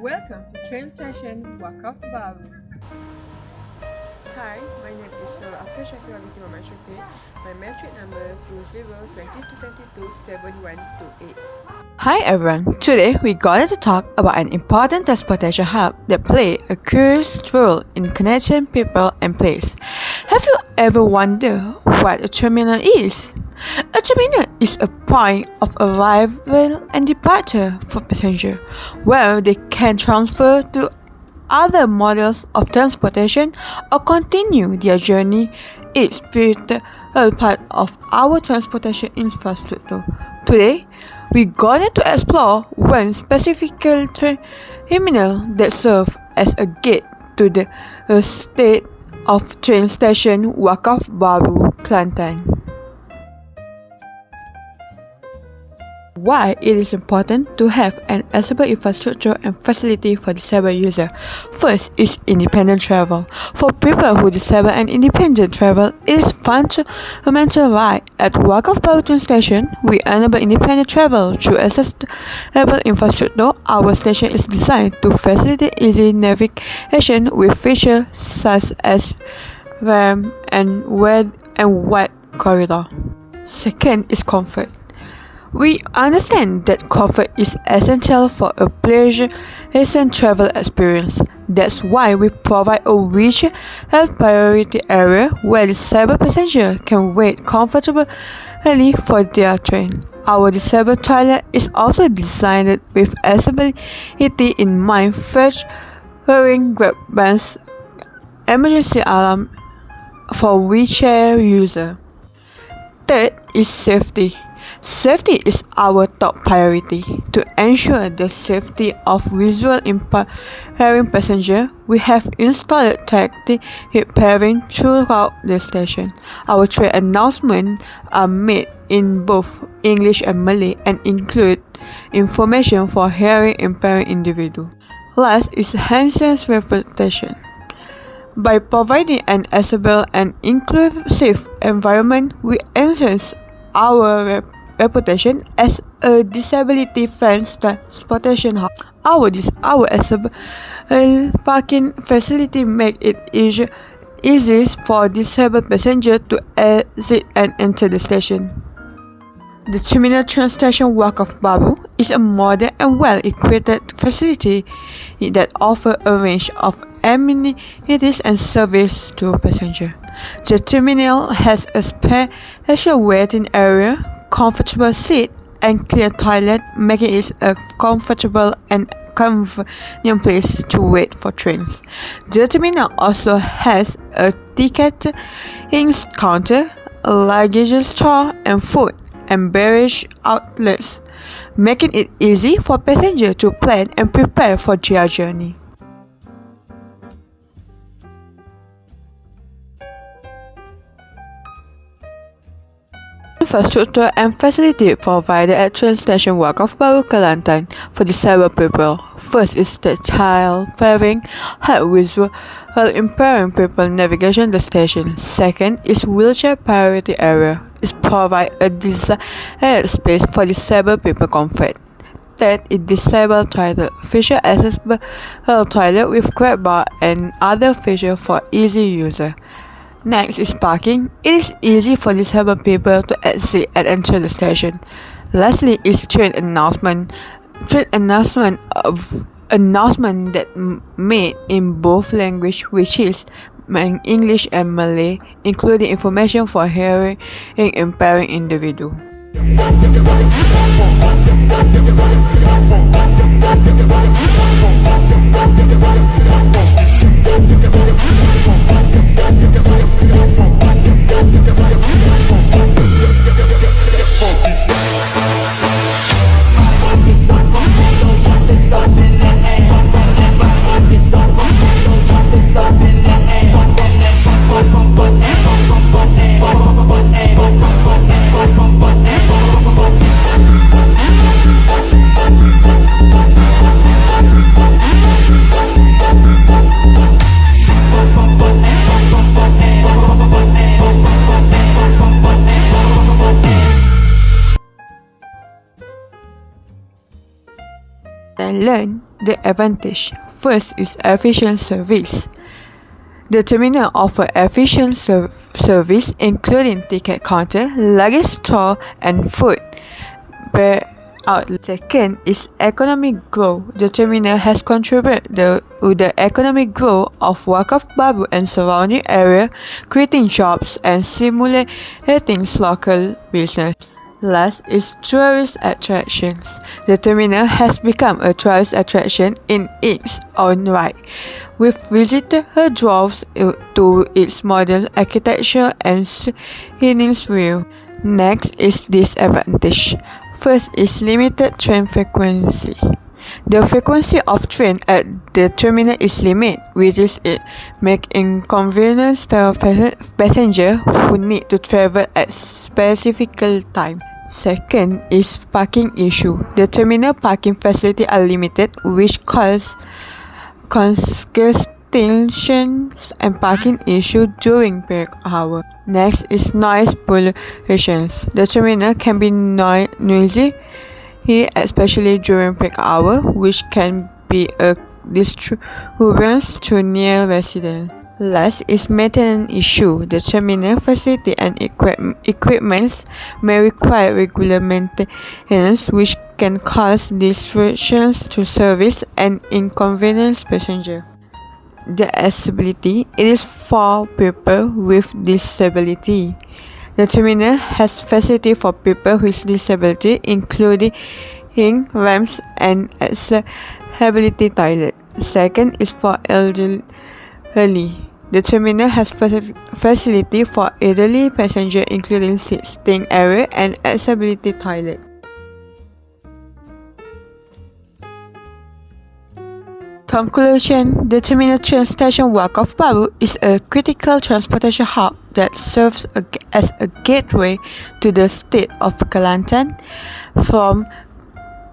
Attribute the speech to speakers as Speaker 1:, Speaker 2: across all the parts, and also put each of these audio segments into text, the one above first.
Speaker 1: Welcome to train station Wakaf Bharu.
Speaker 2: Hi, my name is NURUL after SYAKIRAH binti Mohamad. My metric number 20227128.
Speaker 3: Hi everyone, today we're going to talk about an important transportation hub that plays a crucial role in connecting people and place. Have you ever wondered what a terminal is? A terminal is a point of arrival and departure for passengers, where they can transfer to other models of transportation or continue their journey. It's vital part of our transportation infrastructure. Today, we're going to explore one specific terminal that serves as a gate to the state of train station Wakaf Bharu, Kelantan. Why it is important to have an accessible infrastructure and facility for disabled users. First is independent travel. For people who disable and independent travel, it is fundamental right. At Wakaf Bharu train station, we enable independent travel through accessible infrastructure. Our station is designed to facilitate easy navigation with features such as ramp and wide corridor. Second is comfort. We understand that comfort is essential for a pleasant travel experience. That's why we provide a rich health priority area where disabled passengers can wait comfortably for their train. Our disabled toilet is also designed with accessibility in mind, featuring grab bands, emergency alarm for wheelchair users. Third is safety. Safety is our top priority. To ensure the safety of visual impaired passengers, we have installed tactile pairing throughout the station. Our train announcements are made in both English and Malay and include information for hearing impaired individuals. Last is enhanced reputation. By providing an accessible and inclusive environment, we enhance our reputation as a disability-friendly transportation hub. Our accessible parking facility make it easy for disabled passengers to exit and enter the station. The terminal train station Wakaf Bharu is a modern and well-equipped facility that offers a range of amenities and service to passengers. The terminal has a special waiting area, comfortable seat, and clear toilet, making it a comfortable and convenient place to wait for trains. The terminal also has a ticketing counter, a luggage store, and food and beverage outlets, making it easy for passengers to plan and prepare for their journey. Infrastructure and facility provided at train station Wakaf Bharu, Kelantan for disabled people. First is the tactile pairing, help visual impaired people navigation the station. Second is wheelchair priority area. It provides a desired space for disabled people comfort. Third is disabled toilet, feature accessible toilet with grab bar and other features for easy user. Next is parking. It is easy for disabled people to exit and enter the station. Lastly is train announcement. Train announcement that made in both languages, which is English and Malay, including information for hearing impaired individuals. can learn the advantage. First is efficient service. The terminal offers efficient service including ticket counter, luggage store, and food outlet. Second is economic growth. The terminal has contributed to the economic growth of Wakaf Bharu and surrounding area, creating jobs and stimulating local business. Last is tourist attractions. The terminal has become a tourist attraction in its own right, with visitors drawn to its modern architecture and scenic view. Next is disadvantage. First is limited train frequency. The frequency of train at the terminal is limited, which is make inconvenience for passengers who need to travel at specific time. Second is parking issue. The terminal parking facilities are limited, which cause congestion and parking issue during peak hour. Next is noise pollution. The terminal can be noisy, especially during peak hour, which can be a disturbance to near residents. Last is maintenance issue. The terminal facility and equipments may require regular maintenance, which can cause disruptions to service and inconvenience passengers. The accessibility, it is for people with disability. The terminal has facility for people with disability, including ramps and accessibility toilet. Second is for elderly. The terminal has facility for elderly passengers, including sitting area and accessibility toilet. Conclusion: the terminal train station Wakaf Bharu is a critical transportation hub that serves as a gateway to the state of Kelantan from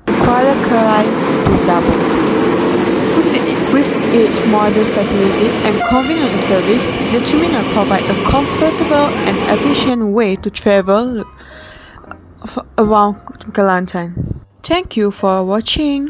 Speaker 3: Kuala Krai to Davao. With its modern facility and convenient service, the terminal provides a comfortable and efficient way to travel around Kelantan. Thank you for watching.